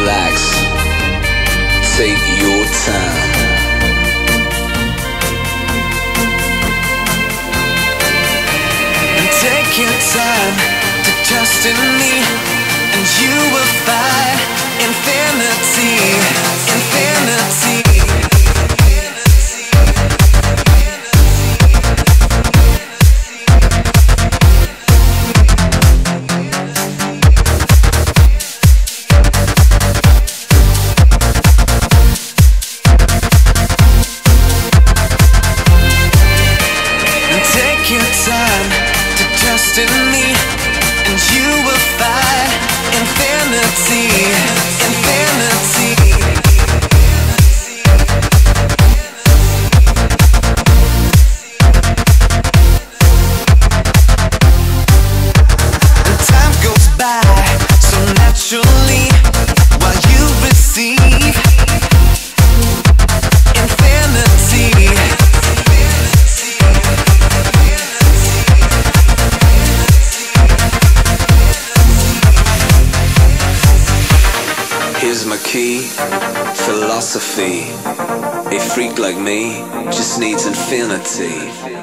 relax. Take your time. And take your time to trust in me, and you will find infinity, infinity. Take your time to trust in me, and you will find infinity, infinity. And time goes by so naturally while you receive infinity. Here's my key, philosophy. A freak like me just needs infinity.